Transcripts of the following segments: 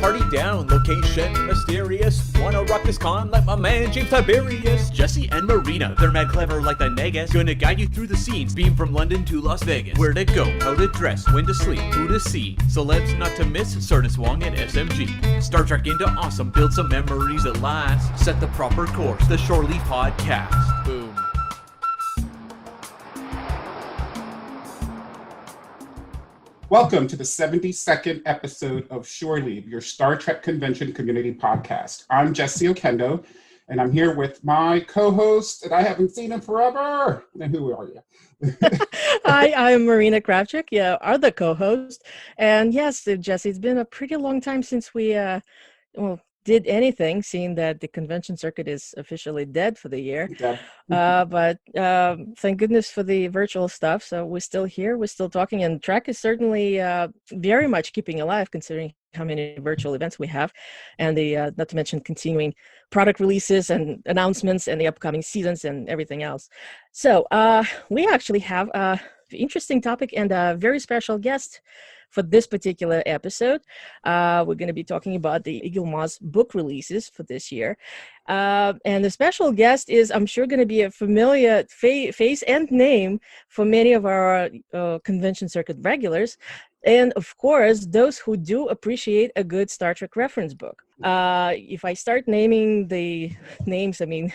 party down, location mysterious. Wanna rock this con like my man James Tiberius. Jesse and Marina, they're mad clever like the Negus. Gonna guide you through the scenes, beam from London to Las Vegas. Where to go, how to dress, when to sleep, who to see. Celebs not to miss, Sardis Wong and SMG. Star Trek into awesome, build some memories at last. Set the proper course, the Shore Leave Podcast. Boom. Welcome to the 72nd episode of Shore Leave, your Star Trek Convention Community Podcast. I'm Jesse Okendo, and I'm here with my co-host, and I haven't seen him forever. And who are you? Hi, I'm Marina Kravchuk, other co-host. And yes, Jesse, it's been a pretty long time since we did anything, seeing that the convention circuit is officially dead for the year. Yeah. But thank goodness for the virtual stuff. So we're still here, we're still talking, and Trek is certainly very much keeping alive considering how many virtual events we have, and the not to mention continuing product releases and announcements and the upcoming seasons and everything else. So we actually have an interesting topic and a very special guest for this particular episode. We're going to be talking about the Eaglemoss book releases for this year. And the special guest is, I'm sure, going to be a familiar face and name for many of our convention circuit regulars. And of course, those who do appreciate a good Star Trek reference book. If I start naming the names, I mean,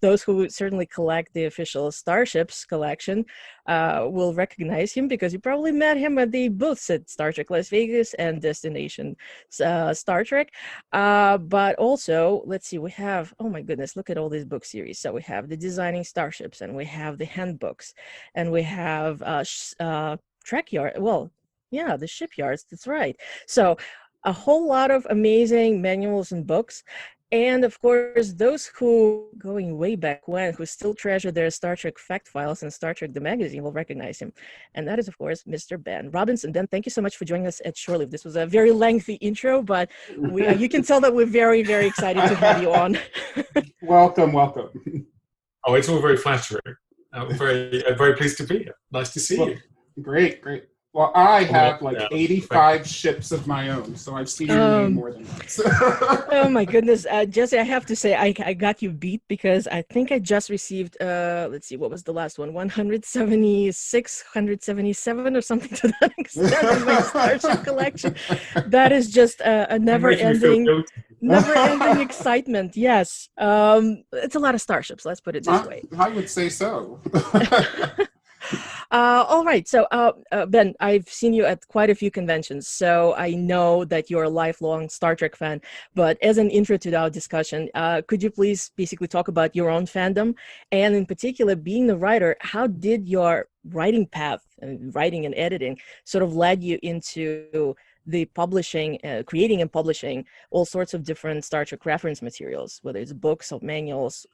those who certainly collect the official Starships collection will recognize him because you probably met him at the booths at Star Trek Las Vegas and Destination Star Trek. But also, let's see, we have, oh my goodness, look at all these book series. So we have the Designing Starships, and we have the handbooks, and we have Trek Yard. Well, yeah, the shipyards. That's right. So a whole lot of amazing manuals and books. And of course, those who, going way back when, who still treasure their Star Trek fact files and Star Trek the magazine will recognize him. And that is, of course, Mr. Ben Robinson. Ben, thank you so much for joining us at Shore Leave. This was a very lengthy intro, but you can tell that we're very, very excited to have you on. Welcome. Oh, it's all very flattering. I'm very pleased to be here. Nice to see you. Great. Well, I have 85 ships of my own, so I've seen your name more than once. Oh my goodness, Jesse, I have to say I got you beat because I think I just received, let's see, what was the last one? 176, 177 or something to that extent in my Starship collection. That is just a never-ending excitement. Yes, it's a lot of starships. Let's put it this way. I would say so. All right. So, Ben, I've seen you at quite a few conventions, so I know that you're a lifelong Star Trek fan. But as an intro to our discussion, could you please basically talk about your own fandom? And in particular, being the writer, how did your writing path, writing and editing, sort of led you into the publishing, creating and publishing all sorts of different Star Trek reference materials, whether it's books or manuals?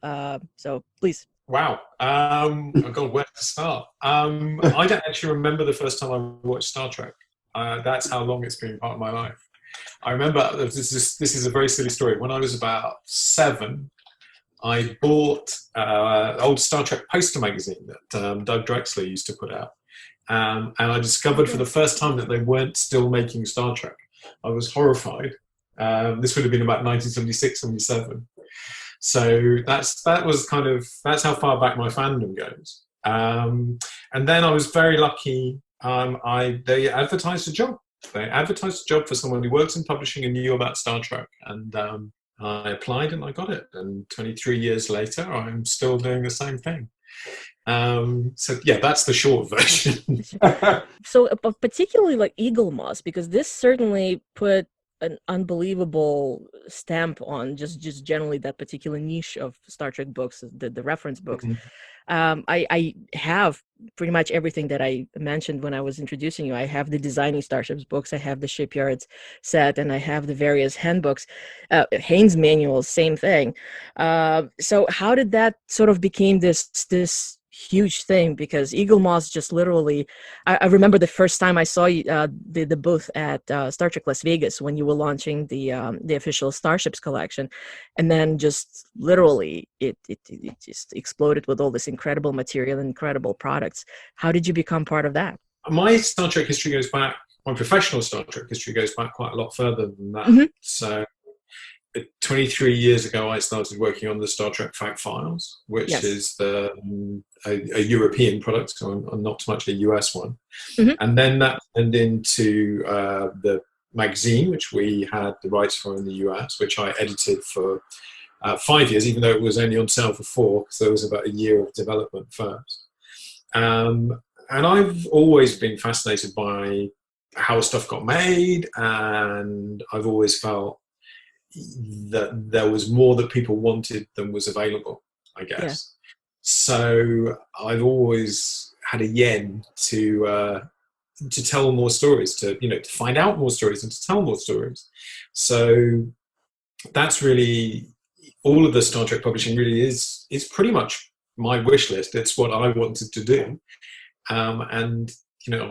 So please. Wow. Oh God, where to start? I don't actually remember the first time I watched Star Trek. That's how long it's been part of my life. I remember, this is a very silly story. When I was about 7, I bought an old Star Trek poster magazine that Doug Drexler used to put out. And I discovered for the first time that they weren't still making Star Trek. I was horrified. This would have been about 1976, 77. So that's how far back my fandom goes. And then I was very lucky. They advertised a job. They advertised a job for someone who works in publishing and knew about Star Trek. And I applied and I got it. And 23 years later, I'm still doing the same thing. So yeah, that's the short version. So particularly like Eaglemoss, because this certainly put an unbelievable stamp on just generally that particular niche of Star Trek books, the reference books. Mm-hmm. I have pretty much everything that I mentioned when I was introducing you. I have the Designing Starships books, I have the Shipyards set, and I have the various handbooks, Haynes manuals, same thing. So how did that sort of became this huge thing? Because Eaglemoss just literally, I remember the first time I saw you, the booth at Star Trek Las Vegas when you were launching the official Starships collection, and then just literally it just exploded with all this incredible material and incredible products. How did you become part of that? My Star Trek history goes back my professional Star Trek history goes back quite a lot further than that. Mhm. So 23 years ago, I started working on the Star Trek Fact Files, which Yes. is a European product, so not so much a US one. Mhm. And then that turned into the magazine, which we had the rights for in the US, which I edited for 5 years, even though it was only on sale for 4, because there was about a year of development first. And I've always been fascinated by how stuff got made, and I've always felt that there was more that people wanted than was available, I guess. Yeah. So I've always had a yen to tell more stories, to find out more stories and to tell more stories. So that's really all of the Star Trek publishing. Really is pretty much my wish list. It's what I wanted to do, and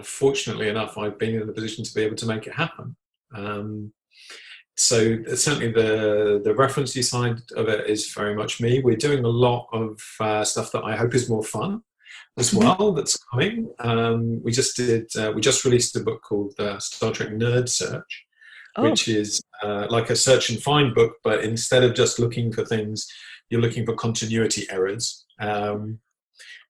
fortunately enough, I've been in the position to be able to make it happen. So certainly the reference side of it is very much me. We're doing a lot of stuff that I hope is more fun as well. That's coming. We just released a book called Star Trek Nerd Search, which is like a search and find book, but instead of just looking for things, you're looking for continuity errors.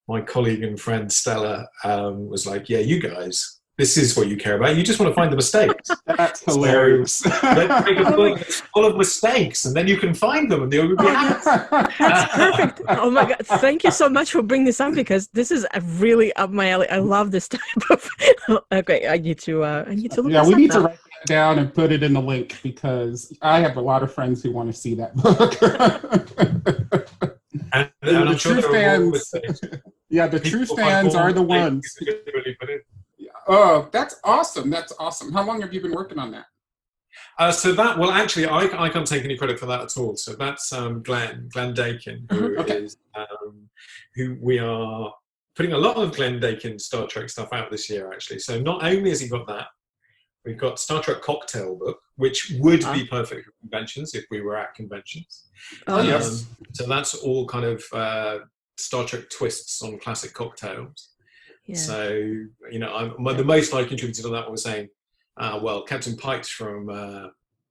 My colleague and friend Stella was like, "Yeah, you guys, this is what you care about. You just want to find the mistakes." That's hilarious. So, let's make a book that's full of mistakes, and then you can find them, and they'll be happy. That's perfect. Oh my God. Thank you so much for bringing this up, because this is really up my alley. I love this type of. Okay, I need to look. Yeah, we need to now. write that down and put it in the link, because I have a lot of friends who want to see that book. And the I'm sure true there are more fans, mistakes. yeah, the true People fans find are the more ones. mistakes than really put in. Oh, that's awesome. That's awesome. How long have you been working on that? So that, well, actually, I can't take any credit for that at all. So that's Glenn Dakin, who is who we are putting a lot of Glenn Dakin Star Trek stuff out this year, actually. So not only has he got that, we've got Star Trek Cocktail Book, which would be perfect for conventions if we were at conventions. Yes. So that's all kind of Star Trek twists on classic cocktails. Yeah. So, the most I contributed to that was saying, well, Captain Pike's from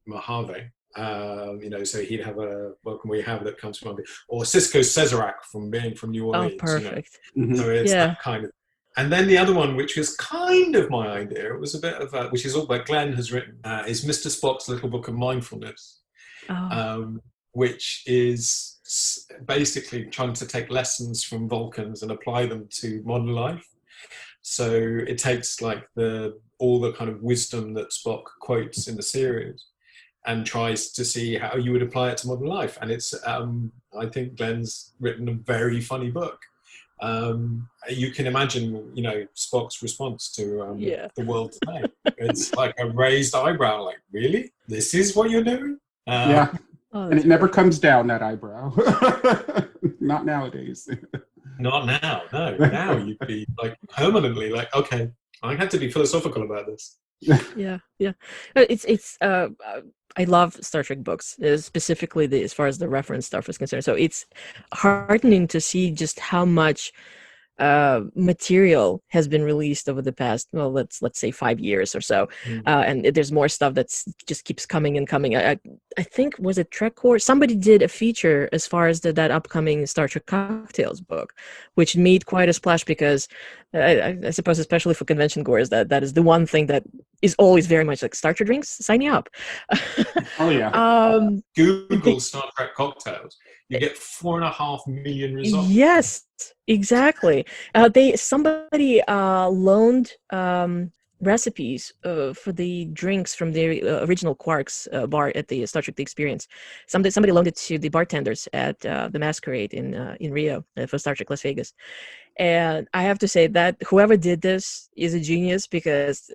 Mojave, so he'd have a Welcome We Have that comes from Mojave, or Cisco Cesarak from being from New Orleans. Oh, perfect. So it's that kind of. And then the other one, which was kind of my idea, it was a bit of which is all that Glenn has written, is Mr. Spock's Little Book of Mindfulness, which is basically trying to take lessons from Vulcans and apply them to modern life. So it takes like all the kind of wisdom that Spock quotes in the series and tries to see how you would apply it to modern life. And it's, I think Glenn's written a very funny book. You can imagine, Spock's response to the world today. It's like a raised eyebrow, like, really? This is what you're doing? Yeah. And it never comes down, that eyebrow. Not nowadays. Not now, no. Now you'd be like permanently like, okay, I had to be philosophical about this. Yeah. It's I love Star Trek books, specifically as far as the reference stuff is concerned. So it's heartening to see just how much material has been released over the past, well, let's say 5 years or so, and there's more stuff that's just keeps coming and coming. I think, was it Trek Core? Somebody did a feature as far as that upcoming Star Trek Cocktails book, which made quite a splash, because I suppose, especially for convention goers, that is the one thing that is always very much like, Star Trek drinks, sign me up. Oh yeah. Google Star Trek cocktails. You get 4.5 million results. Yes, exactly. Somebody loaned recipes for the drinks from the original Quark's bar at the Star Trek The Experience. Somebody loaned it to the bartenders at the Masquerade in Rio for Star Trek Las Vegas. And I have to say that whoever did this is a genius, because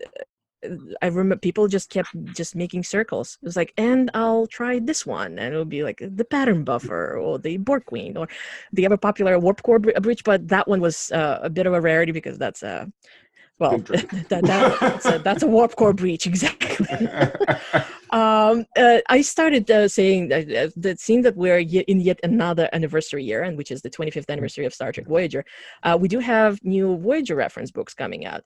I remember people just kept making circles. It was like, and I'll try this one, and it would be like the pattern buffer or the Borg Queen or the ever popular warp core breach. But that one was a bit of a rarity, because that's that's a warp core breach, exactly. I started saying that seeing that we're in yet another anniversary year, and which is the 25th anniversary of Star Trek Voyager, we do have new Voyager reference books coming out.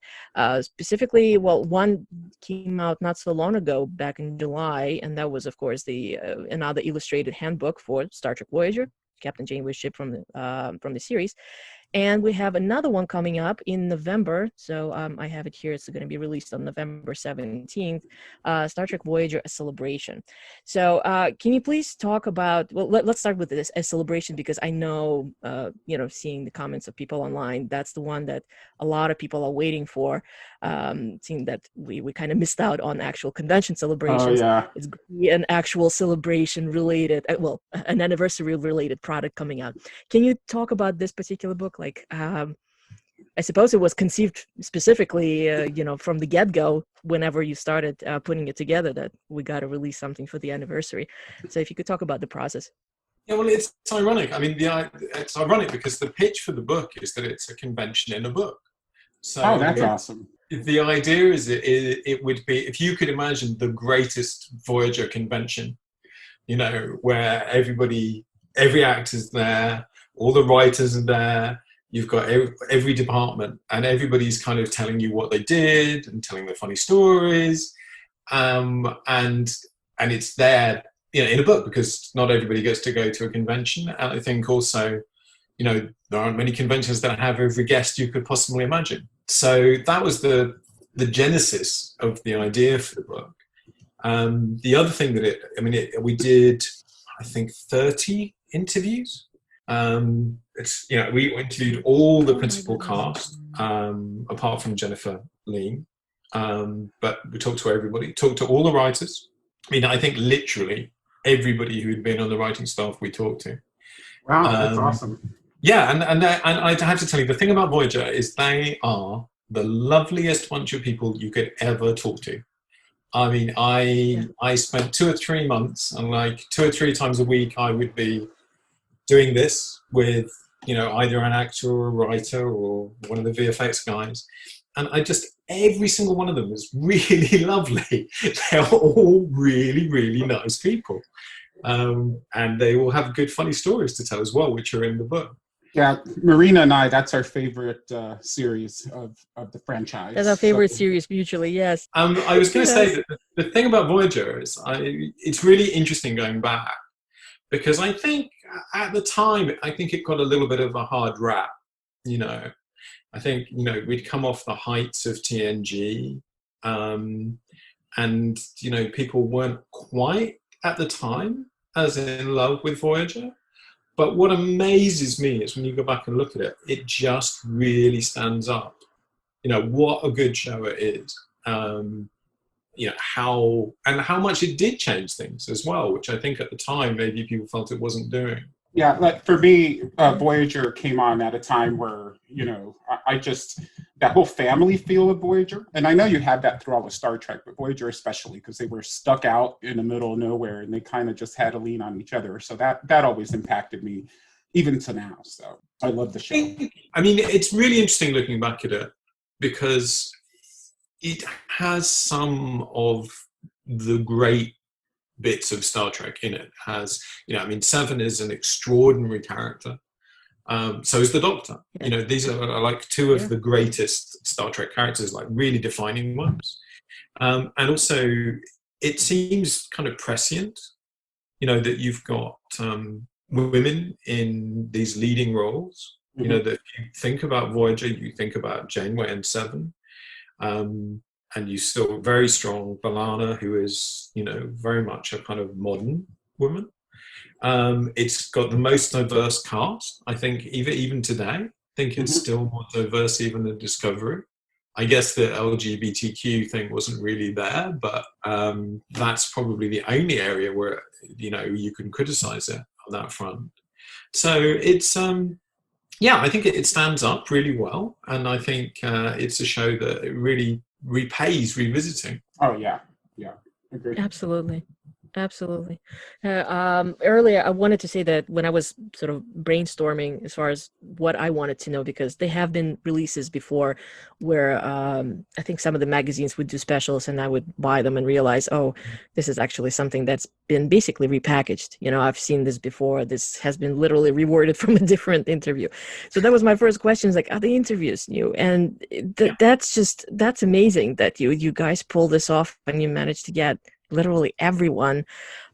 Specifically, well, one came out not so long ago, back in July, and that was, of course, the another illustrated handbook for Star Trek Voyager, Captain Janeway's ship from the series. And we have another one coming up in November. So I have it here. It's going to be released on November 17th, Star Trek Voyager, A Celebration. So can you please talk about, well, let's start with this, A Celebration, because I know, seeing the comments of people online, that's the one that a lot of people are waiting for, seeing that we kind of missed out on actual convention celebrations. Oh, yeah. It's going to be an actual celebration related, an anniversary related product coming out. Can you talk about this particular book? Like, I suppose it was conceived specifically, from the get-go, whenever you started putting it together, that we got to release something for the anniversary. So if you could talk about the process. Yeah, well, it's ironic. I mean, it's ironic because the pitch for the book is that it's a convention in a book. So, oh, that's awesome. The idea is it would be, if you could imagine the greatest Voyager convention, where every actor's there, all the writers are there, you've got every department, and everybody's kind of telling you what they did and telling their funny stories, and it's there, in a book, because not everybody gets to go to a convention. And I think also, there aren't many conventions that have every guest you could possibly imagine. So that was the genesis of the idea for the book. The other thing that we did, I think, 30 interviews. We interviewed all the principal cast, apart from Jennifer Lee, but we talked to everybody, talked to all the writers. I think literally everybody who'd been on the writing staff we talked to. Wow, that's awesome. Yeah, and I have to tell you, the thing about Voyager is they are the loveliest bunch of people you could ever talk to. I spent 2 or 3 months, and like 2 or 3 times a week I would be doing this with, either an actor or a writer or one of the VFX guys. And every single one of them was really lovely. They're all really, really nice people. And they all have good, funny stories to tell as well, which are in the book. Yeah, Marina and I, that's our favorite series of the franchise. That's our favorite series mutually, yes. I was going to say that the thing about Voyager is it's really interesting going back, because I think at the time, it got a little bit of a hard rap, I think, we'd come off the heights of TNG, and, people weren't quite at the time as in love with Voyager. But what amazes me is when you go back and look at it, it just really stands up. What a good show it is. How much it did change things as well, which I think at the time maybe people felt it wasn't doing. Yeah, like for me, Voyager came on at a time where, I just, that whole family feel of Voyager, and I know you had that through all of Star Trek, but Voyager especially, because they were stuck out in the middle of nowhere and they kind of just had to lean on each other. So that always impacted me, even to now. So I love the show. It's really interesting looking back at it, because it has some of the great bits of Star Trek in it. Seven is an extraordinary character. So is the Doctor. These are like 2 of the greatest Star Trek characters, like really defining ones. And also, it seems kind of prescient, that you've got women in these leading roles. Mm-hmm. That you think about Voyager, you think about Janeway and Seven. And you still very strong B'Elanna, who is, very much a kind of modern woman. It's got the most diverse cast, I think, even today. I think it's still more diverse even than Discovery. I guess the LGBTQ thing wasn't really there, but that's probably the only area where, you can criticize it on that front. So it's, I think it stands up really well. And I think it's a show that it really repays revisiting. Oh, yeah. Yeah. Agreed. Absolutely. Absolutely. Earlier, I wanted to say that when I was sort of brainstorming as far as what I wanted to know, because they have been releases before where I think some of the magazines would do specials and I would buy them and realize, oh, this is actually something that's been basically repackaged. I've seen this before. This has been literally reworded from a different interview. So that was my first question, is like, are the interviews new? And that's amazing that you guys pull this off and you managed to get literally everyone.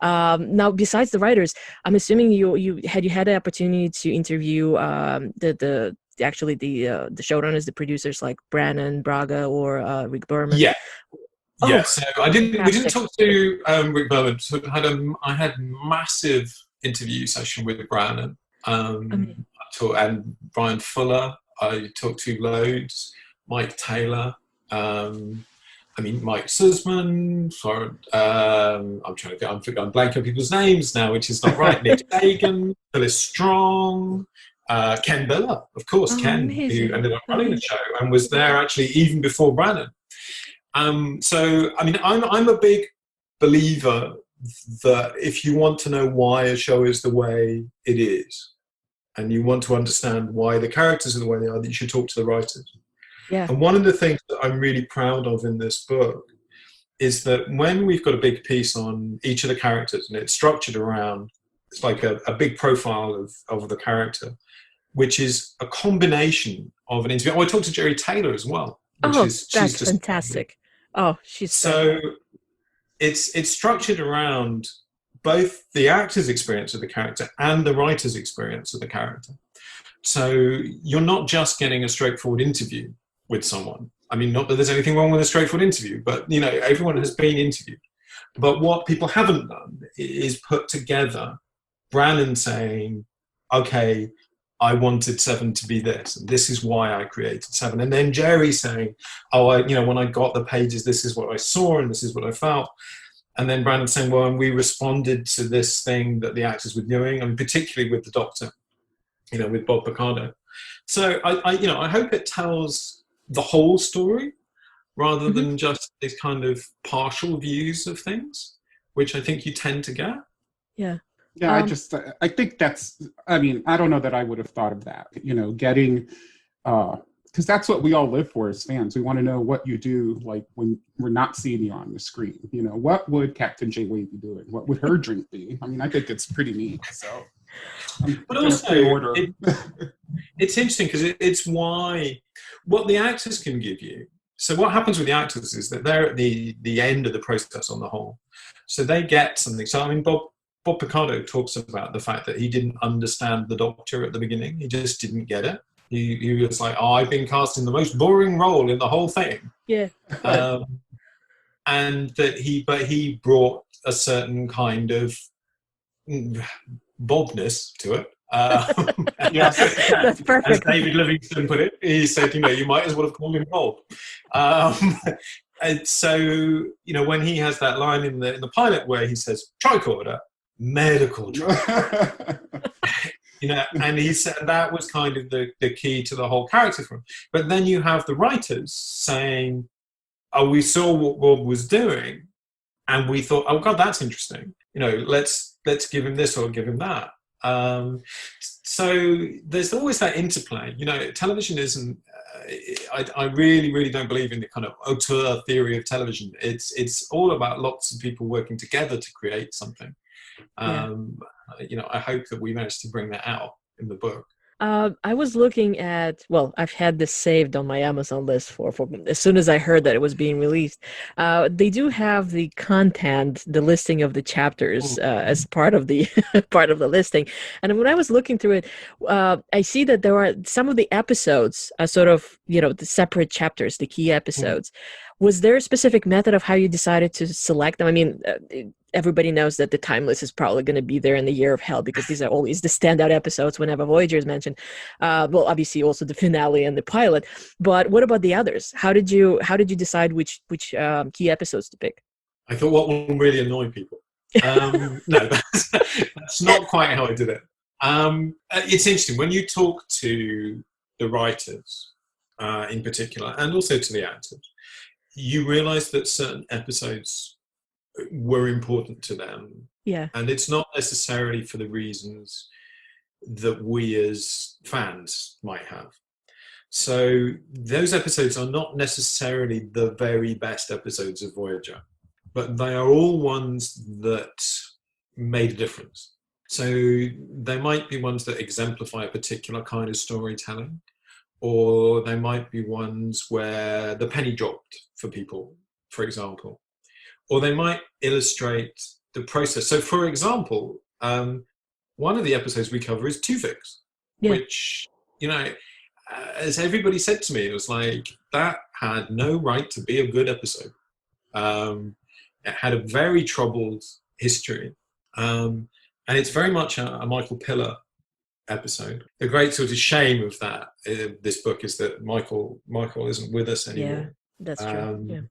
Now, besides the writers, I'm assuming you had the opportunity to interview the showrunners, the producers like Brannon Braga or Rick Berman. Yeah. Oh, yeah, so we didn't fantastic. talk to Rick Berman. So I had massive interview session with Brannon. And Brian Fuller. I talked to loads. Mike Taylor. Mike Sussman. Sorry, I'm blanking on people's names now, which is not right. Nick Sagan, Phyllis Strong, Ken Biller, of course, Ken, amazing. who ended up running the show and was there actually even before Brannon. I'm a big believer that if you want to know why a show is the way it is, and you want to understand why the characters are the way they are, that you should talk to the writers. Yeah. And one of the things that I'm really proud of in this book is that when we've got a big piece on each of the characters, and it's structured around, it's like a big profile of the character, which is a combination of an interview. Oh, I talked to Jerry Taylor as well. That's fantastic. Oh, she's so it's structured around both the actor's experience of the character and the writer's experience of the character. So you're not just getting a straightforward interview with someone. I mean, not that there's anything wrong with a straightforward interview, but everyone has been interviewed. But what people haven't done is put together Brannon saying, okay, I wanted Seven to be this, and this is why I created Seven. And then Jerry saying, when I got the pages, this is what I saw and this is what I felt. And then Brannon saying, well, and we responded to this thing that the actors were doing, and particularly with the Doctor, with Bob Picardo. So I hope it tells the whole story rather than just these kind of partial views of things, which I think you tend to get. Yeah. Yeah, I think that's, I don't know that I would have thought of that, getting, because that's what we all live for as fans. We want to know what you do, like when we're not seeing you on the screen. What would Captain Janeway be doing? What would her drink be? I think it's pretty neat. So, but also, it's interesting because it's what the actors can give you. So what happens with the actors is that they're at the end of the process on the whole. So they get something. So Bob Picardo talks about the fact that he didn't understand the Doctor at the beginning. He just didn't get it. He was like, I've been cast in the most boring role in the whole thing. Yeah. And that he brought a certain kind of Bobness to it. Yes, that's perfect. As David Livingston put it, he said, you might as well have called him Bob. And so, when he has that line in the pilot where he says, tricorder, medical tricorder. And he said that was kind of the key to the whole character for him. But then you have the writers saying, oh, we saw what Bob was doing, and we thought, oh God, that's interesting. Let's give him this or give him that. So there's always that interplay. Television isn't. I really, really don't believe in the kind of auteur theory of television. It's all about lots of people working together to create something. I hope that we managed to bring that out in the book. I was looking at, I've had this saved on my Amazon list for as soon as I heard that it was being released. They do have the content, the listing of the chapters as part of the part of the listing. And when I was looking through it, I see that there are some of the episodes are sort of, the separate chapters, the key episodes. Was there a specific method of how you decided to select them? Everybody knows that the Timeless is probably going to be there in the Year of Hell because these are always the standout episodes whenever Voyager is mentioned. Obviously also the finale and the pilot. But what about the others? How did you decide which key episodes to pick? I thought what will really annoy people. No, that's not quite how I did it. It's interesting when you talk to the writers in particular, and also to the actors. You realise that certain episodes were important to them. Yeah. And it's not necessarily for the reasons that we as fans might have. So those episodes are not necessarily the very best episodes of Voyager, but they are all ones that made a difference. So they might be ones that exemplify a particular kind of storytelling, or they might be ones where the penny dropped for people, for example, or they might illustrate the process. So, for example, one of the episodes we cover is Tuvix, which, you know, as everybody said to me, it was like, that had no right to be a good episode. It had a very troubled history. And it's very much a Michael Piller episode. The great sort of shame of that, this book, is that Michael isn't with us anymore. Yeah, that's true.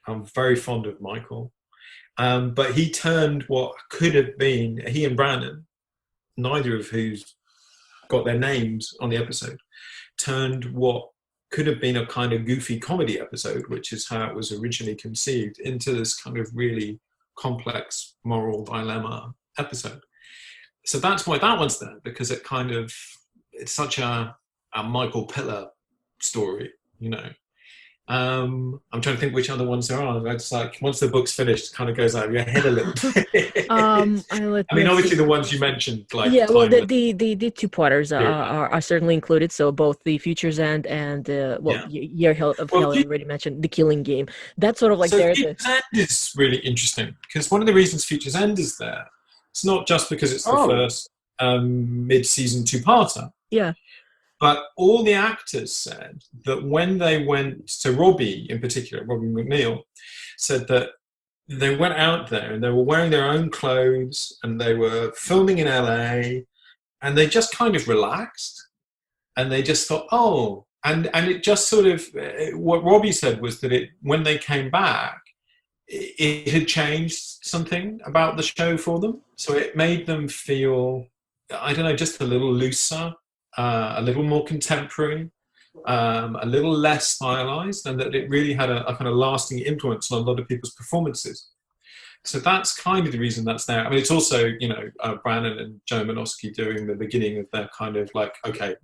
I'm very fond of Michael. But he turned what could have been, he and Brandon, neither of who's got their names on the episode, turned what could have been a kind of goofy comedy episode, which is how it was originally conceived, into this kind of really complex moral dilemma episode. So that's why that one's there, because it's such a Michael Piller story, you know. I'm trying to think which other ones there are. It's like, once the book's finished, it kind of goes out of your head a little bit. I mean, obviously the ones you mentioned, like, yeah, well, the two-parters are certainly included. So both the Future's End and Year of Hell, I already mentioned, The Killing Game. That's sort of like, so Future's End is really interesting, because one of the reasons Future's End is there, it's not just because it's the first mid-season two-parter. Yeah. But all the actors said that when they went to Robbie, in particular, Robbie McNeil, said that they went out there and they were wearing their own clothes and they were filming in LA, and they just kind of relaxed and they just thought, oh, and it just sort of, what Robbie said was that when they came back, it had changed something about the show for them. So it made them feel, I don't know, just a little looser, a little more contemporary, a little less stylized, and that it really had a kind of lasting influence on a lot of people's performances. So that's kind of the reason that's there. I mean, it's also, you know, Brandon and Joe Manosky doing the beginning of their kind of like, okay,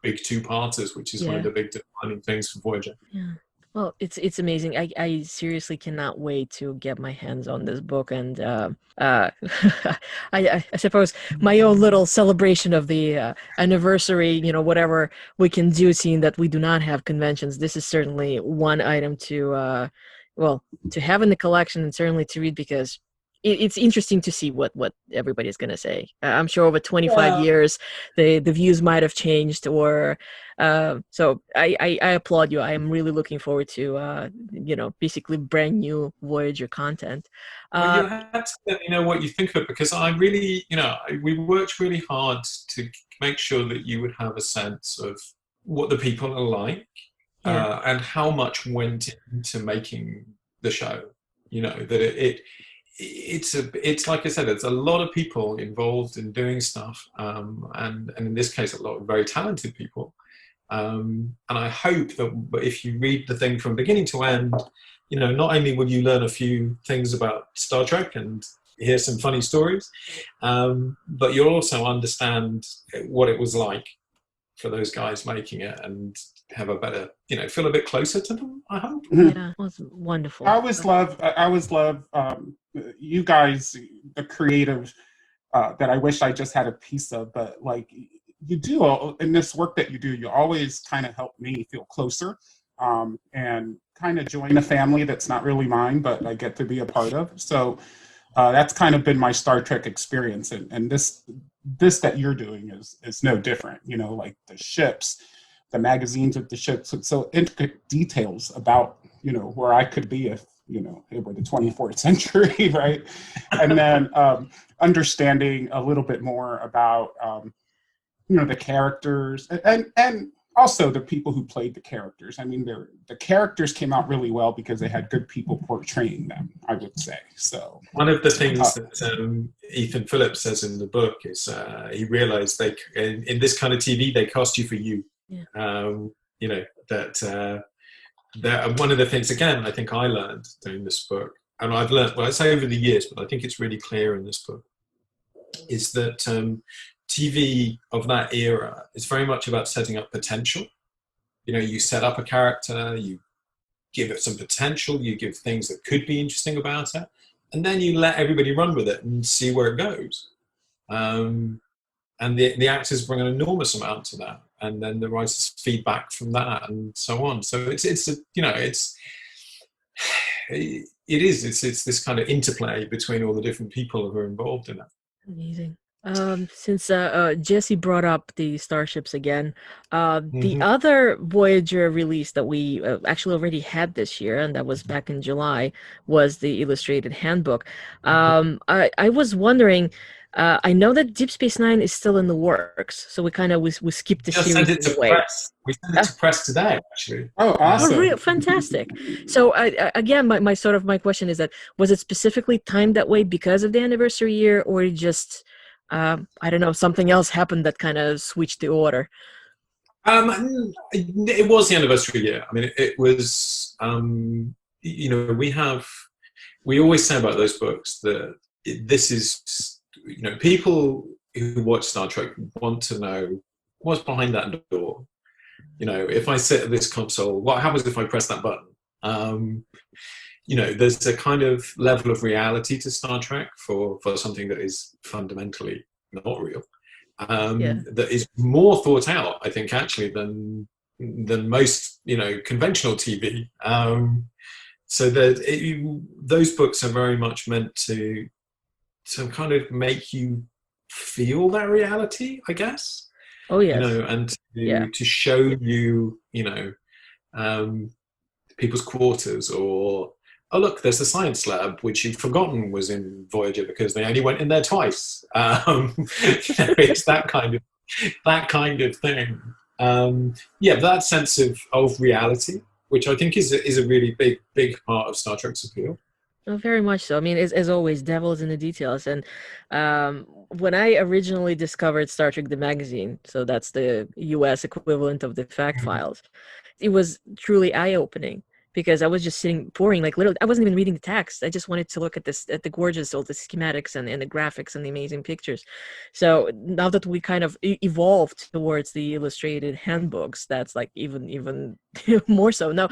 big two-parters, which is one of the big defining things for Voyager. Yeah. Well, it's amazing. I seriously cannot wait to get my hands on this book, and I suppose my own little celebration of the anniversary, you know, whatever we can do, seeing that we do not have conventions. This is certainly one item to have in the collection, and certainly to read, because it's interesting to see what everybody's going to say. I'm sure over 25 years, the views might have changed, or so I applaud you. I am really looking forward to, basically brand new Voyager content. Well, you have to let me know what you think of it, because I really, we worked really hard to make sure that you would have a sense of what the people are like, and how much went into making the show. You know, that it's like I said, it's a lot of people involved in doing stuff, and in this case, a lot of very talented people. And I hope that if you read the thing from beginning to end, not only will you learn a few things about Star Trek and hear some funny stories, but you'll also understand what it was like for those guys making it, and have a better, feel a bit closer to them, I hope. Yeah, it was wonderful. I always love you guys, the creative, that I wish I just had a piece of, but like you do in this work that you do, you always kind of help me feel closer, and kind of join a family that's not really mine, but I get to be a part of. So that's kind of been my Star Trek experience, and this that you're doing is no different. Like the ships, the magazines of the ships, so intricate details about where I could be if it were the 24th century, right? And then understanding a little bit more about the characters, and also the people who played the characters. I mean, the characters came out really well because they had good people portraying them, I would say. So one of the things that Ethan Phillips says in the book is he realized in this kind of TV, they cast you for you. Yeah. That one of the things, again, I think I learned doing this book and I've learned, well, I say over the years, but I think it's really clear in this book, is that TV of that era is very much about setting up potential. You know, you set up a character, you give it some potential, you give things that could be interesting about it, and then you let everybody run with it and see where it goes. And the actors bring an enormous amount to that, and then the writers feedback from that, and so on. So it's this kind of interplay between all the different people who are involved in it. Amazing. Since Jesse brought up the starships again, the Mhm. other Voyager release that we actually already had this year, and that was back in July, was the Illustrated Handbook. I was wondering, I know that Deep Space Nine is still in the works, so we kind of we skipped the Just series sent it in to a way. press. We sent it to press today, actually. Oh, awesome. Oh, fantastic. So again, my sort of my question is that, was it specifically timed that way because of the anniversary year, or just I don't know, something else happened that kind of switched the order? It was the anniversary year. I mean, it was, you know, we always say about those books that this is, you know, people who watch Star Trek want to know what's behind that door. You know, if I sit at this console, what happens if I press that button? You know, there's a kind of level of reality to Star Trek for something that is fundamentally not real, that is more thought out, I think, actually, than most, you know, conventional TV. So that those books are very much meant to kind of make you feel that reality, I guess. Oh yes. You know, and to show you, you know, people's quarters, or oh look, there's the science lab, which you've forgotten was in Voyager because they only went in there twice. You know, it's that kind of thing. That sense of reality, which I think is a really big part of Star Trek's appeal. Oh, very much so. I mean, as always, devil is in the details. And when I originally discovered Star Trek the magazine, so that's the US equivalent of the Fact Files, it was truly eye-opening, because I was just sitting pouring, like literally, I wasn't even reading the text. I just wanted to look at the gorgeous, all the schematics and the graphics and the amazing pictures. So now that we kind of evolved towards the illustrated handbooks, that's like even more so. Now,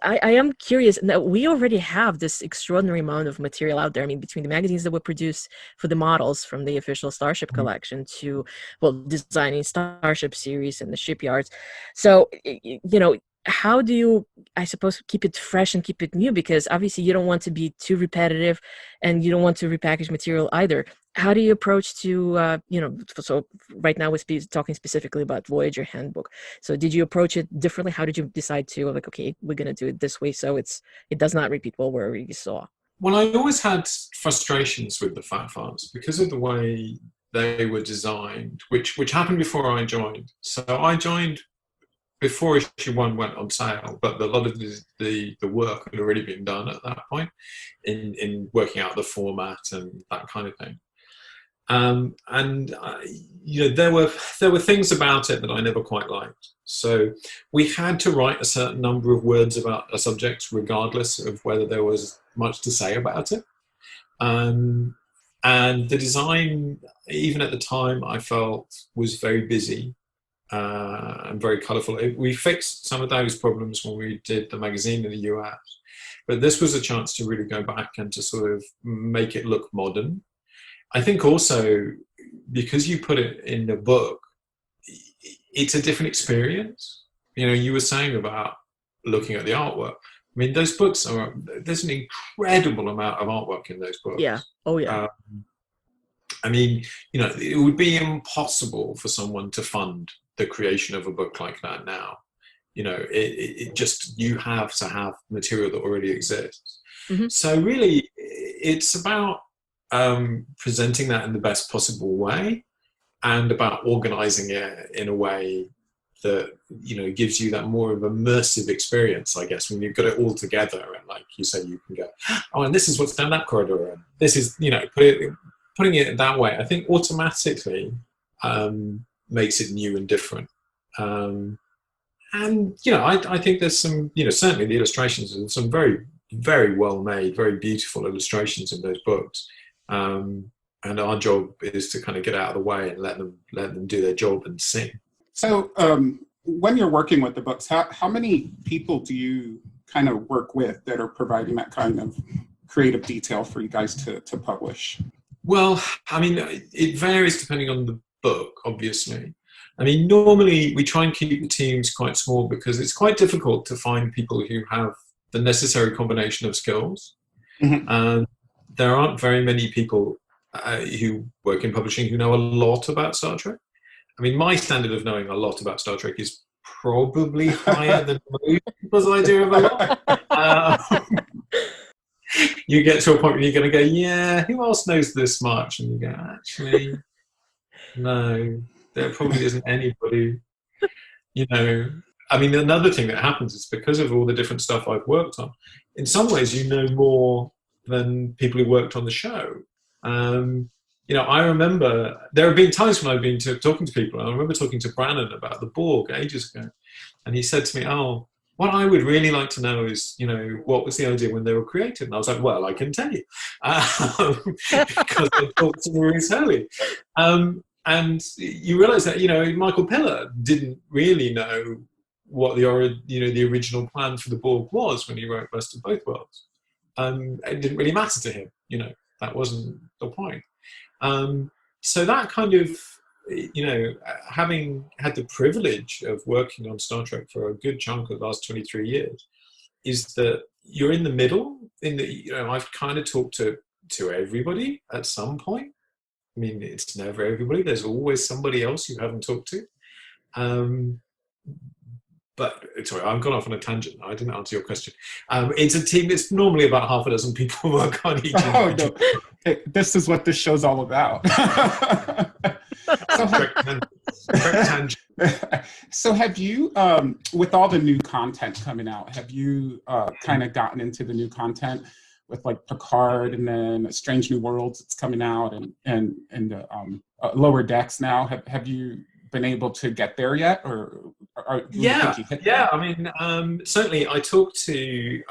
I am curious. Now, we already have this extraordinary amount of material out there. I mean, between the magazines that were produced for the models from the official Starship collection to, well, designing Starship series and the shipyards. So, you know, how do you, I suppose, keep it fresh and keep it new? Because obviously you don't want to be too repetitive, and you don't want to repackage material either. How do you approach to, you know, so right now we're talking specifically about Voyager Handbook. So did you approach it differently? How did you decide to, like, okay, we're going to do it this way so it does not repeat what we already saw? Well, I always had frustrations with the Fact Files because of the way they were designed, which happened before I joined. So I joined before issue 1 went on sale, but a lot of the work had already been done at that point in working out the format and that kind of thing. You know, there were things about it that I never quite liked. So we had to write a certain number of words about a subject, regardless of whether there was much to say about it. And the design, even at the time, I felt was very busy. And very colourful. We fixed some of those problems when we did the magazine in the US, but this was a chance to really go back and to sort of make it look modern. I think also because you put it in the book, it's a different experience. You know, you were saying about looking at the artwork. I mean, those books there's an incredible amount of artwork in those books. Yeah. Oh yeah. I mean, you know, it would be impossible for someone to fund the creation of a book like that now. You know, it just, you have to have material that already exists. Mm-hmm. So really, it's about presenting that in the best possible way, and about organizing it in a way that, you know, gives you that more of immersive experience, I guess, when you've got it all together. And like you say, you can go, oh, and this is what's down that corridor, and this is, you know, putting it that way, I think automatically makes it new and different. And, you know, I think there's some, you know, certainly the illustrations and some very very well made, very beautiful illustrations in those books. And our job is to kind of get out of the way and let them do their job and sing. So when you're working with the books, how many people do you kind of work with that are providing that kind of creative detail for you guys to publish? Well, I mean, it varies depending on the book, obviously. I mean, normally we try and keep the teams quite small because it's quite difficult to find people who have the necessary combination of skills. Mm-hmm. There aren't very many people who work in publishing who know a lot about Star Trek. I mean, my standard of knowing a lot about Star Trek is probably higher than most people's idea of a lot. You get to a point where you're going to go, yeah, who else knows this much? And you go, actually, no, there probably isn't anybody. You know, I mean, another thing that happens is because of all the different stuff I've worked on, in some ways you know more than people who worked on the show. You know, I remember there have been times when I've been talking to people. I remember talking to Brannon about the Borg ages ago, and he said to me, "Oh, what I would really like to know is, you know, what was the idea when they were created?" And I was like, "Well, I can tell you, because I talked to Maurice Hurley." And you realise that, you know, Michael Piller didn't really know what the original plan for the Borg was when he wrote Best of Both Worlds. It didn't really matter to him, you know. That wasn't the point. So that kind of, you know, having had the privilege of working on Star Trek for a good chunk of the last 23 years, is that you're in the middle. You know, I've kind of talked to everybody at some point. I mean, it's never everybody. There's always somebody else you haven't talked to. But sorry, I've gone off on a tangent. I didn't answer your question. It's a team. It's normally about half a dozen people work on each. Oh, no. This is what this show's all about. So have you, with all the new content coming out, have you kind of gotten into the new content with like Picard and then Strange New Worlds that's coming out and Lower Decks now? Have you been able to get there yet, or yeah? I mean, certainly. I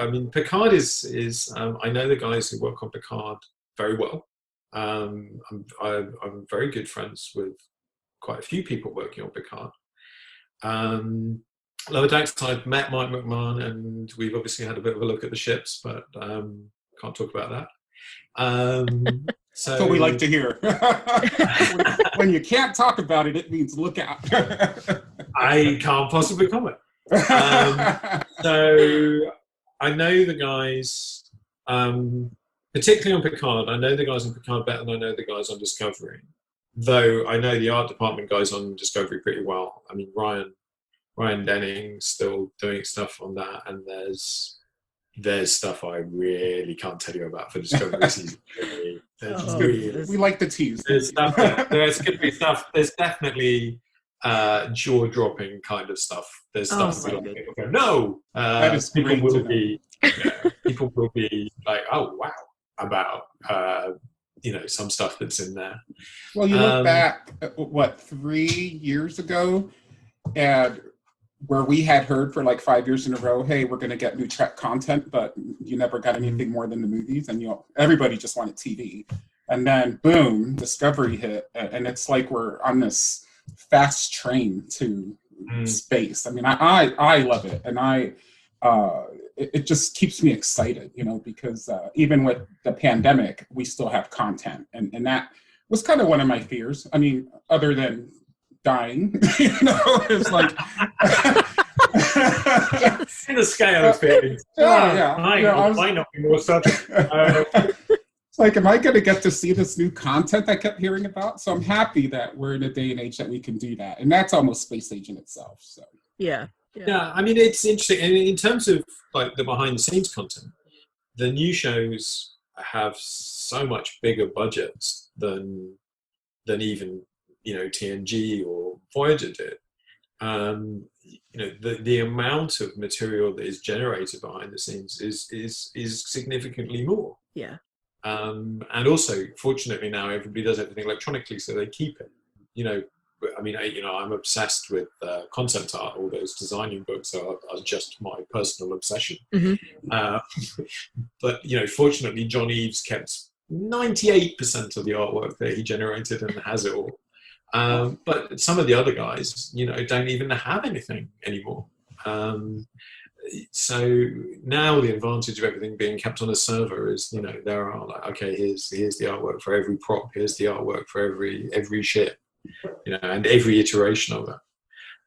mean, Picard is I know the guys who work on Picard very well. I'm very good friends with quite a few people working on Picard. Lower Decks, I've met Mike McMahon, and we've obviously had a bit of a look at the ships, but can't talk about that. So that's what we like to hear. When you can't talk about it, it means look out. I can't possibly comment. So I know the guys, particularly on Picard. I know the guys on Picard better than I know the guys on Discovery. Though I know the art department guys on Discovery pretty well. I mean, Ryan Denning's still doing stuff on that, and there's stuff I really can't tell you about for Discovery season 3. We like the tease. There's stuff. There's going to be stuff. There's definitely jaw-dropping kind of stuff. There's stuff that people go, no. That is people will be like, oh wow, about you know, some stuff that's in there. Well, you look back, what, 3 years ago, and where we had heard for like 5 years in a row, hey, we're going to get new Trek content, but you never got anything more than the movies, and everybody just wanted TV. And then boom, Discovery hit, and it's like we're on this fast train to space. I mean, I love it, and it just keeps me excited, you know, because even with the pandemic, we still have content, and that was kind of one of my fears. I mean, other than dying, you know, it's like in the scale of feelings. Might not be more subject. It's like, am I going to get to see this new content I kept hearing about? So I'm happy that we're in a day and age that we can do that, and that's almost space age in itself. So yeah. I mean, it's interesting, and in terms of like the behind the scenes content, the new shows have so much bigger budgets than even, you know, TNG or Voyager did. You know, the amount of material that is generated behind the scenes is significantly more. Yeah. And also, fortunately now everybody does everything electronically, so they keep it. You know, I mean, I'm obsessed with concept art. All those designing books are just my personal obsession. Mm-hmm. But fortunately, John Eaves kept 98% of the artwork that he generated and has it all. But some of the other guys, don't even have anything anymore. So now the advantage of everything being kept on a server is, there are like, okay, here's the artwork for every prop, here's the artwork for every ship, and every iteration of it.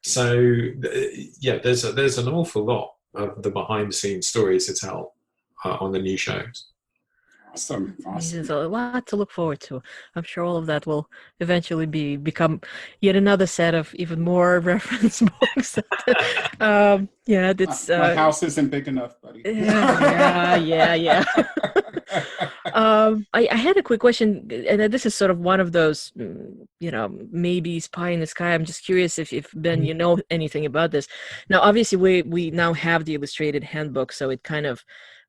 So yeah, there's an awful lot of the behind the scenes stories to tell on the new shows. Awesome. There's a lot to look forward to. I'm sure all of that will eventually become yet another set of even more reference books. Yeah, it's my house isn't big enough, buddy. Yeah. I had a quick question, and this is sort of one of those, maybe pie in the sky. I'm just curious if Ben, you know anything about this. Now, obviously, we now have the illustrated handbook, so it kind of,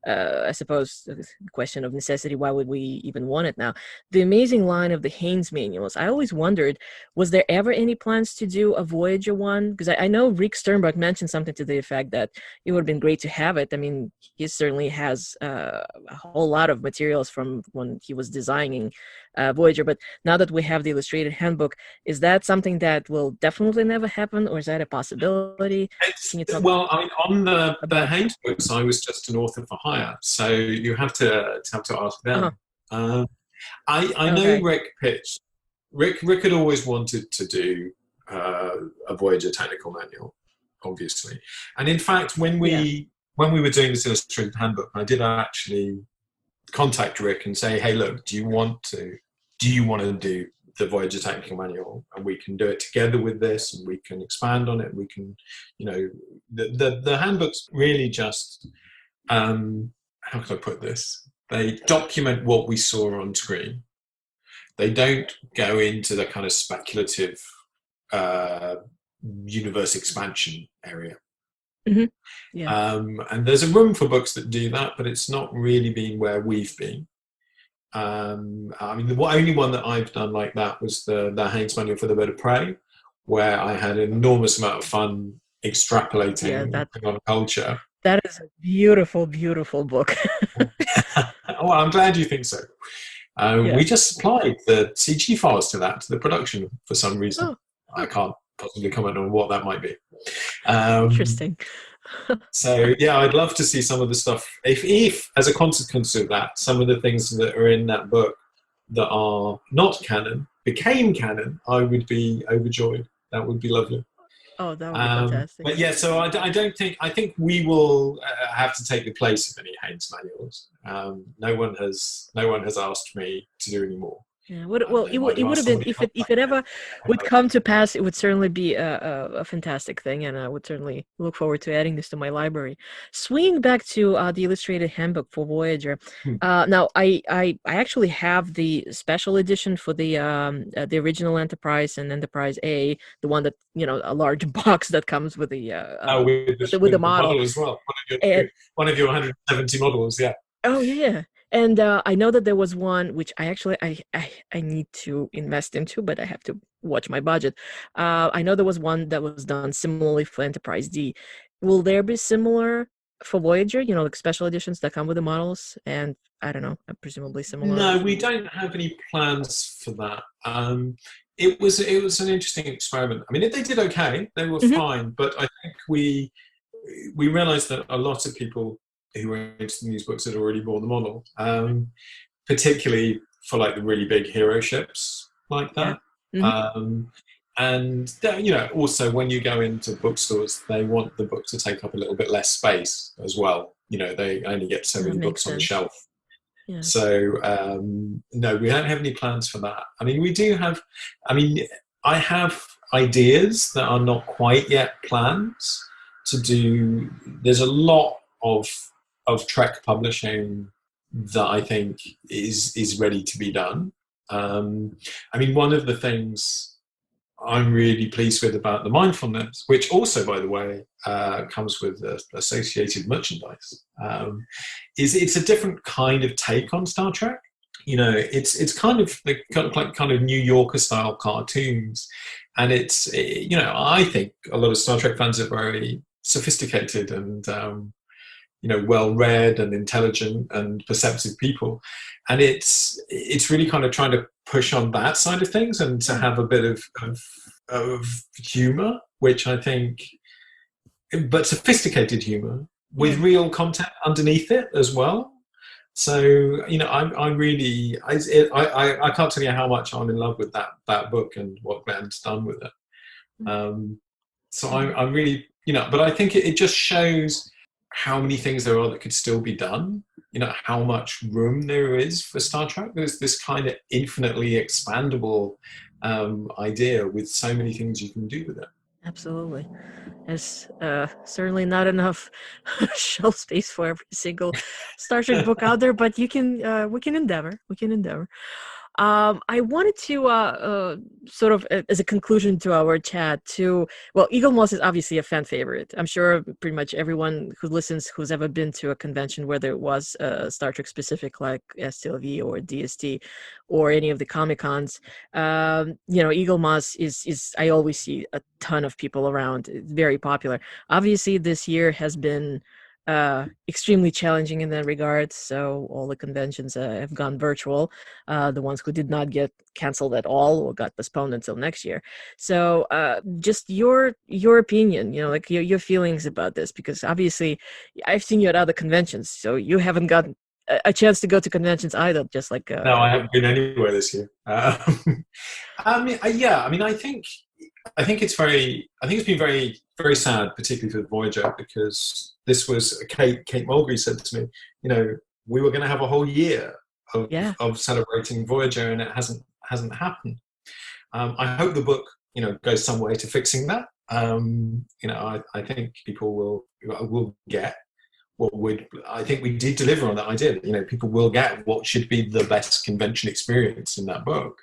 I suppose, the question of necessity, why would we even want it now? The amazing line of the Haynes manuals, I always wondered, was there ever any plans to do a Voyager one? Because I know Rick Sternberg mentioned something to the effect that it would have been great to have it. I mean, he certainly has a whole lot of materials from when he was designing Voyager, but now that we have the illustrated handbook, is that something that will definitely never happen, or is that a possibility? Can you talk on the Haynes books, I was just an author for hire, so you have to ask them. I know Rick pitched. Rick had always wanted to do a Voyager technical manual, obviously, and in fact, when we were doing this illustrated handbook, I did actually contact Rick and say, "Hey, look, do you want to do the Voyager technical manual, and we can do it together with this, and we can expand on it. We can, the handbooks really just, how can I put this? They document what we saw on screen. They don't go into the kind of speculative universe expansion area. Mm-hmm. Yeah. And there's a room for books that do that, but it's not really been where we've been. I mean, the only one that I've done like that was the Haynes manual for the Bird of Prey, where I had an enormous amount of fun extrapolating on culture. That is a beautiful, beautiful book. Oh, I'm glad you think so. We just supplied the CG files to the production for some reason. I can't possibly comment on what that might be. Interesting. So yeah, I'd love to see some of the stuff. If as a consequence of that, some of the things that are in that book that are not canon became canon, I would be overjoyed. That would be lovely. Oh, that would be fantastic. But yeah, so I think we will have to take the place of any Haynes manuals. No one has asked me to do any more. Yeah, it would have been, if it ever would come to pass, it would certainly be a fantastic thing, and I would certainly look forward to adding this to my library. Swinging back to the illustrated handbook for Voyager, now I actually have the special edition for the original Enterprise and Enterprise A, the one that, a large box that comes with the with the model as well. One of your 170 models, yeah. Oh yeah. And I know that there was one which I need to invest into, but I have to watch my budget. I know there was one that was done similarly for Enterprise D. Will there be similar for Voyager? Like special editions that come with the models, and I don't know, presumably similar. No, we don't have any plans for that. It was an interesting experiment. I mean, they did okay; they were fine, but I think we realised that a lot of people who were interested in these books had already bought the model, particularly for like the really big hero ships like that. And also when you go into bookstores, they want the book to take up a little bit less space as well. They only get so many books on the shelf. Yeah. So no, we don't have any plans for that. I mean, I have ideas that are not quite yet plans to do. There's a lot of Trek publishing that I think is ready to be done. I mean, one of the things I'm really pleased with about the Mindfulness, which also, by the way, comes with associated merchandise, is it's a different kind of take on Star Trek. It's kind of like kind of New Yorker style cartoons, And I think a lot of Star Trek fans are very sophisticated and well-read and intelligent and perceptive people, and it's really kind of trying to push on that side of things and to have a bit of humor, which I think, but sophisticated humor with real content underneath it as well. So I'm really I can't tell you how much I'm in love with that book and what Glenn's done with it. So I'm really but I think it just shows how many things there are that could still be done. How much room there is for Star Trek. There's this kind of infinitely expandable idea with so many things you can do with it. Absolutely. There's certainly not enough shelf space for every single Star Trek book out there, but we can endeavor. I wanted to sort of, as a conclusion to our chat, Eaglemoss is obviously a fan favorite. I'm sure pretty much everyone who listens, who's ever been to a convention, whether it was Star Trek specific like STLV or DST or any of the Comic-Cons, Eaglemoss is, I always see a ton of people around. It's very popular. Obviously, this year has been extremely challenging in that regard. So all the conventions have gone virtual. The ones who did not get canceled at all or got postponed until next year. So just your opinion, like your feelings about this, because obviously I've seen you at other conventions, so you haven't gotten a chance to go to conventions either. Just like no, I haven't been anywhere this year. I think it's been very, very sad, particularly for Voyager, because this was Kate Mulgrew said to me, we were going to have a whole year of celebrating Voyager, and it hasn't happened. I hope the book, goes some way to fixing that. I think people will get I think we did deliver on that idea that, people will get what should be the best convention experience in that book.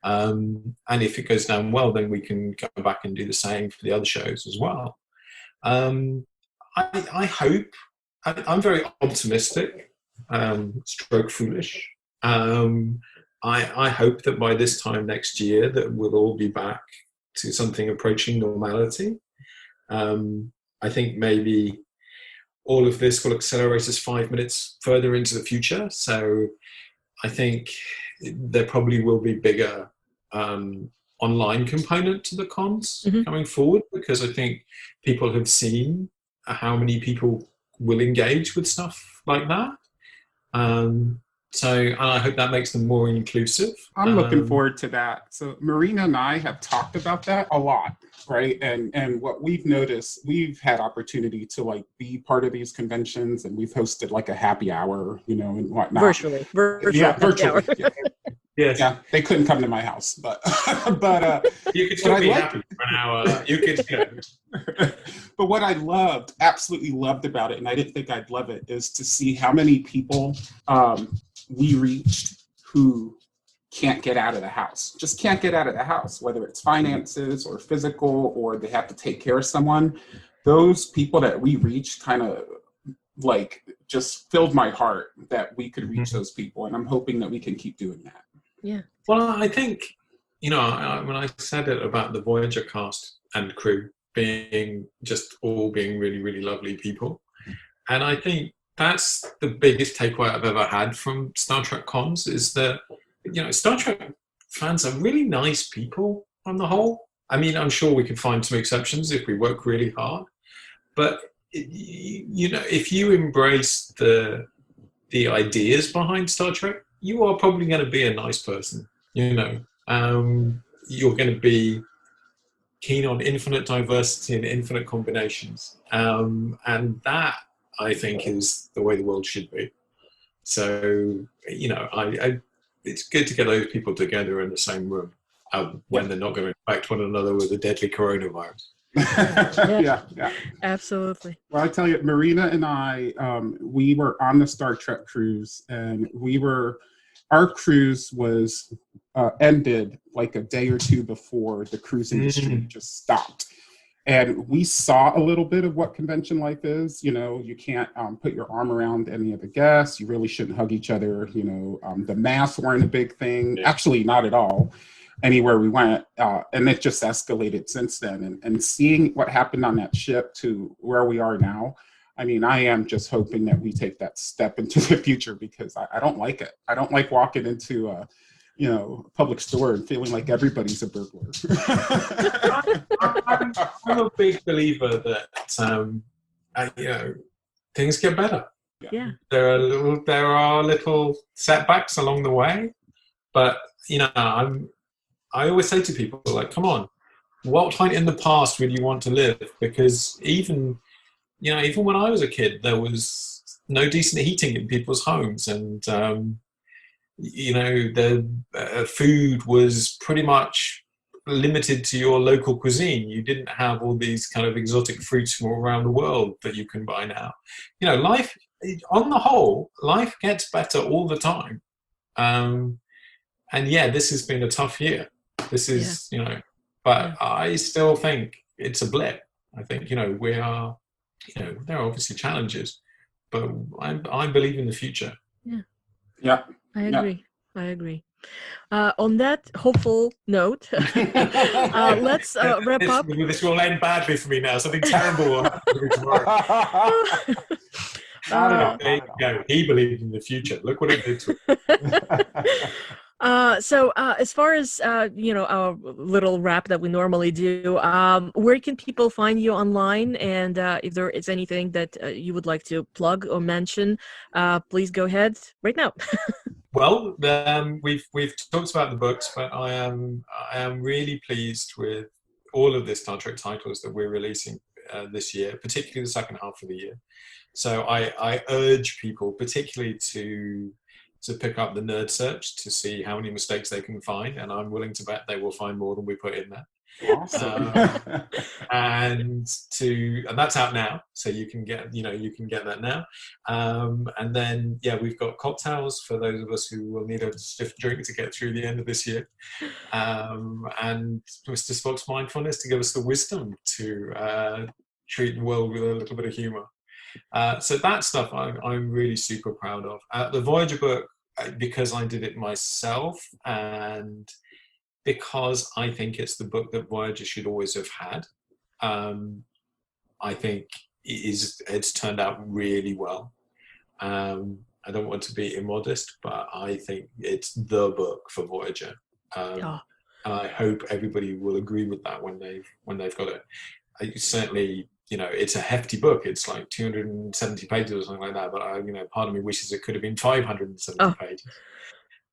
And if it goes down well, then we can go back and do the same for the other shows as well. I hope, I'm very optimistic, stroke foolish. I hope that by this time next year that we'll all be back to something approaching normality. I think maybe all of this will accelerate us 5 minutes further into the future. So I think there probably will be bigger online component to the cons coming forward, because I think people have seen how many people will engage with stuff like that. So I hope that makes them more inclusive. I'm looking forward to that. So Marina and I have talked about that a lot, right? And what we've noticed, we've had opportunity to be part of these conventions, and we've hosted a happy hour, and whatnot. Virtually. Yeah, virtually. Yes. Yeah, they couldn't come to my house, but you could still be happy for an hour. You could. But what I absolutely loved about it, and I didn't think I'd love it, is to see how many people we reached who can't get out of the house, just can't get out of the house, whether it's finances or physical, or they have to take care of someone. Those people that we reached kind of just filled my heart that we could reach those people, and I'm hoping that we can keep doing that. Yeah. Well, I think, when I said it about the Voyager cast and crew being really, really lovely people, and I think that's the biggest takeaway I've ever had from Star Trek cons, is that, Star Trek fans are really nice people on the whole. I mean, I'm sure we can find some exceptions if we work really hard, but if you embrace the ideas behind Star Trek, you are probably going to be a nice person. You're going to be keen on infinite diversity and infinite combinations, and that, I think, is the way the world should be. So, it's good to get those people together in the same room when they're not going to infect one another with a deadly coronavirus. Yeah, Absolutely. Well, I tell you, Marina and I, we were on the Star Trek cruise, and our cruise was ended a day or two before the cruise industry just stopped. And we saw a little bit of what convention life is. You can't put your arm around any of the guests. You really shouldn't hug each other. The masks weren't a big thing. Actually, not at all. anywhere we went. And it just escalated since then. And seeing what happened on that ship to where we are now, I mean, I am just hoping that we take that step into the future, because I don't like it. I don't like walking into a public store and feeling like everybody's a burglar. I'm a big believer that things get better. Yeah. There are little setbacks along the way, but I always say to people, like, come on, what point in the past would you want to live? Because even when I was a kid, there was no decent heating in people's homes, and the food was pretty much limited to your local cuisine. You didn't have all these kind of exotic fruits from all around the world that you can buy now. Life, on the whole, life gets better all the time. And yeah, this has been a tough year. This is, but I still think it's a blip. I think, we are, there are obviously challenges, but I believe in the future. Yeah. Yeah. I agree. On that hopeful note, let's wrap up. This will end badly for me now. Something terrible will happen to me tomorrow. There you go. He believed in the future. Look what it did to him. So as far as our little wrap that we normally do, where can people find you online? And if there is anything that you would like to plug or mention, please go ahead right now. Well, we've talked about the books, but I am really pleased with all of the Star Trek titles that we're releasing this year, particularly the second half of the year. So I urge people, particularly to pick up the Nerd Search to see how many mistakes they can find, and I'm willing to bet they will find more than we put in there. Awesome. And that's out now, so you can get that now. And then we've got cocktails for those of us who will need a stiff drink to get through the end of this year, and Mr. Spock's mindfulness to give us the wisdom to treat the world with a little bit of humor. So that stuff I'm really super proud of. The Voyager book, because I did it myself, and because I think it's the book that Voyager should always have had. I think it's turned out really well. I don't want to be immodest, but I think it's the book for Voyager. And I hope everybody will agree with that when they've got it. Certainly, it's a hefty book. It's like 270 pages or something like that. But part of me wishes it could have been 570 pages.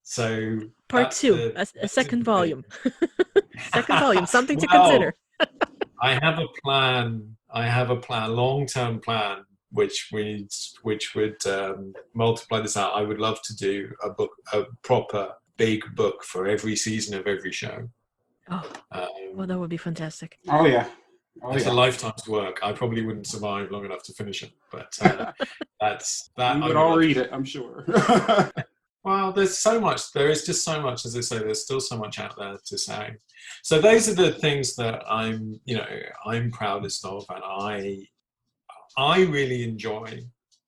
So part two, a second volume. Second volume, something to consider. I have a plan, long-term plan, which would multiply this out. I would love to do a proper big book for every season of every show. Well, that would be fantastic. Oh yeah. It's a lifetime's work. I probably wouldn't survive long enough to finish it, but that's that. We would all read it, I'm sure. Well, there is just so much, as I say, there's still so much out there to say. So those are the things that I'm proudest of, and I really enjoy.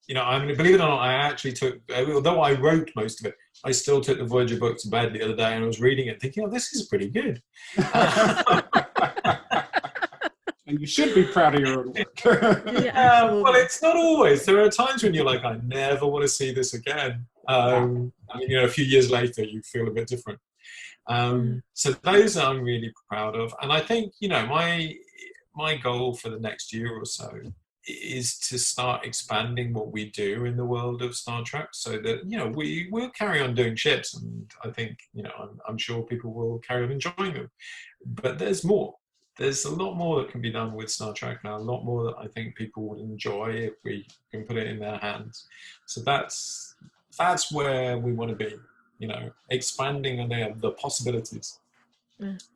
Believe it or not, I actually took, although I wrote most of it, I still took the Voyager book to bed the other day, and I was reading it thinking, this is pretty good. And you should be proud of your own work. Well, it's not always. There are times when you're like, I never want to see this again. A few years later, you feel a bit different. So those I'm really proud of. And I think, my goal for the next year or so is to start expanding what we do in the world of Star Trek, so that, we will carry on doing ships. And I think, I'm sure people will carry on enjoying them. But there's more. There's a lot more that can be done with Star Trek now, a lot more that I think people would enjoy if we can put it in their hands. So that's where we want to be, expanding on the possibilities.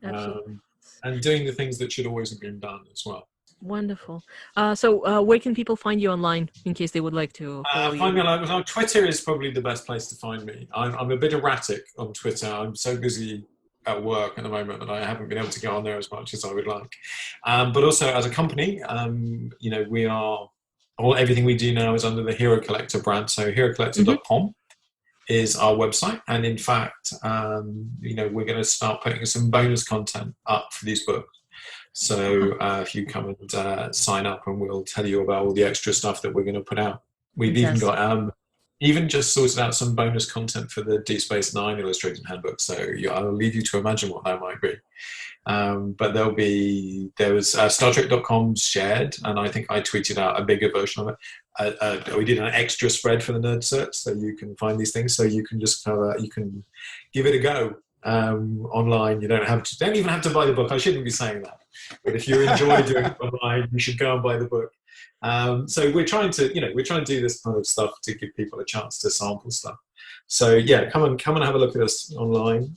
Absolutely. And doing the things that should always have been done as well. Wonderful. So where can people find you online in case they would like to follow you? Find me on Twitter is probably the best place to find me. I'm a bit erratic on Twitter. I'm so busy at work at the moment that I haven't been able to get on there as much as I would like. But also as a company, we are, everything we do now is under the Hero Collector brand. So herocollector.com. is our website. And in fact, we're going to start putting some bonus content up for these books. So if you come and sign up, and we'll tell you about all the extra stuff that we're going to put out. We've even got even just sorted out some bonus content for the Deep Space Nine illustrated handbook. So I'll leave you to imagine what that might be. But there was StarTrek.com shared, and I think I tweeted out a bigger version of it. We did an extra spread for the Nerd Search, so you can find these things. So you can just you can give it a go online. You don't even have to buy the book. I shouldn't be saying that, but if you enjoy doing it online, you should go and buy the book. So we're trying to do this kind of stuff to give people a chance to sample stuff. So yeah, come and have a look at us online.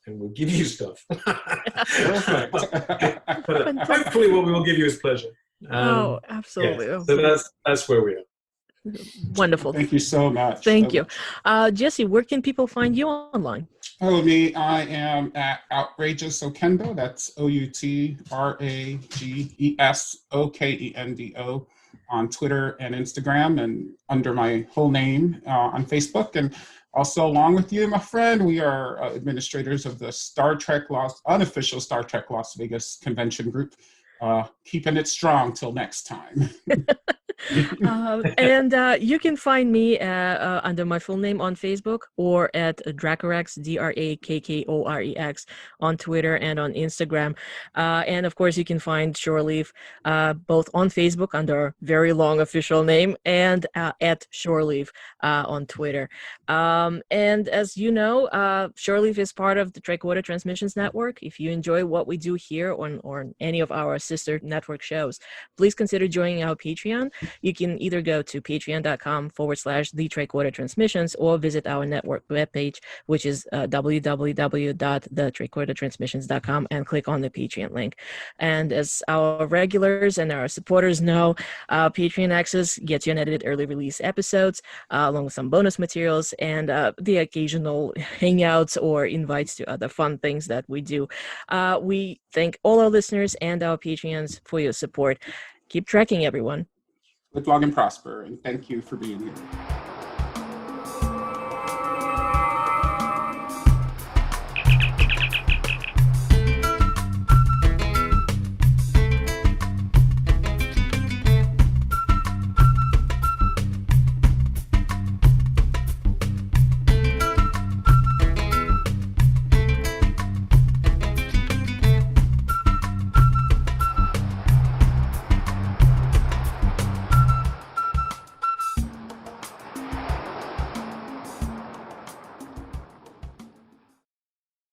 And we'll give you stuff. But hopefully what we will give you is pleasure. Absolutely. Yeah. So that's where we are. Wonderful. Thank you so much. Thank you. Jesse, where can people find you online? Oh, me, I am at Outrageous Okendo. That's OUTRAGESOKENDO on Twitter and Instagram, and under my whole name on Facebook. And also, along with you, my friend, we are administrators of the unofficial Star Trek Las Vegas convention group, keeping it strong till next time. And you can find me under my full name on Facebook, or at Dracorex, DRAKKOREX, on Twitter and on Instagram. And of course, you can find Shore Leave both on Facebook under our very long official name, and at Shore Leave on Twitter. And as you know, Shore Leave is part of the Triquewater Transmissions Network. If you enjoy what we do here or any of our sister network shows, please consider joining our Patreon. You can either go to patreon.com/The Triquewater Transmissions, or visit our network webpage, which is www.thetriquewatertransmissions.com, and click on the Patreon link. And as our regulars and our supporters know, Patreon access gets you unedited early release episodes, along with some bonus materials and the occasional hangouts or invites to other fun things that we do. We thank all our listeners and our Patreons for your support. Keep trekking, everyone. Live long and prosper, and thank you for being here.